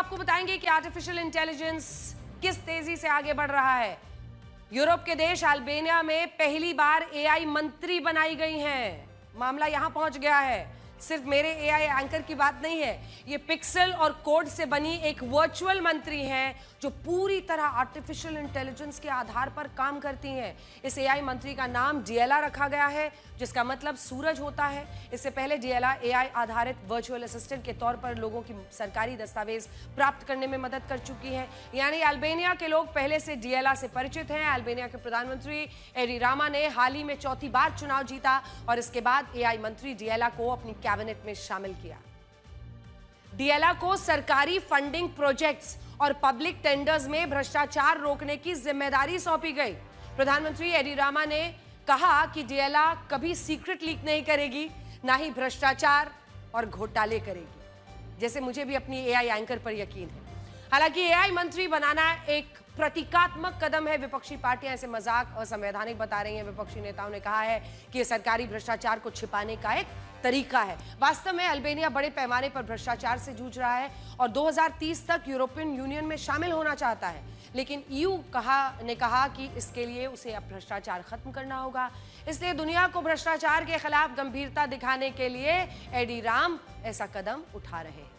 आपको बताएंगे कि आर्टिफिशियल इंटेलिजेंस किस तेजी से आगे बढ़ रहा है। यूरोप के देश अल्बानिया में पहली बार एआई मंत्री बनाई गई हैं। मामला यहां पहुंच गया है। सिर्फ मेरे एआई एंकर की बात नहीं है, ये पिक्सल और कोड से बनी एक वर्चुअल मंत्री हैं जो पूरी तरह आर्टिफिशियल इंटेलिजेंस के आधार पर काम करती हैं। इस एआई मंत्री का नाम डिएला रखा गया है, जिसका मतलब सूरज होता है। इससे पहले डिएला एआई आधारित वर्चुअल असिस्टेंट के तौर पर लोगों की सरकारी दस्तावेज प्राप्त करने में मदद कर चुकी है। यानी अल्बानिया के लोग पहले से डिएला से परिचित हैं। अल्बानिया के प्रधानमंत्री एडी रामा ने हाल ही में चौथी बार चुनाव जीता और इसके बाद एआई मंत्री डिएला को अपनी कैबिनेट में शामिल किया। डिएला को सरकारी फंडिंग प्रोजेक्ट्स और पब्लिक टेंडर्स में भ्रष्टाचार रोकने की जिम्मेदारी सौंपी गई। प्रधानमंत्री एडी रामा ने कहा कि डिएला कभी सीक्रेट लीक नहीं करेगी, ना ही भ्रष्टाचार और घोटाले करेगी, जैसे मुझे भी अपनी एआई एंकर पर यकीन है। हालांकि एआई मंत्री बनाना एक प्रतीकात्मक कदम है। विपक्षी पार्टियां इसे मजाक असंवैधानिक बता रही हैं। विपक्षी नेताओं ने कहा है कि यह सरकारी भ्रष्टाचार को छिपाने का एक तरीका है। वास्तव में अल्बानिया बड़े पैमाने पर भ्रष्टाचार से जूझ रहा है और 2030 तक यूरोपियन यूनियन में शामिल होना चाहता है, लेकिन ईयू ने कहा कि इसके लिए उसे अब भ्रष्टाचार खत्म करना होगा। इसलिए दुनिया को भ्रष्टाचार के खिलाफ गंभीरता दिखाने के लिए एडी राम ऐसा कदम उठा रहे हैं।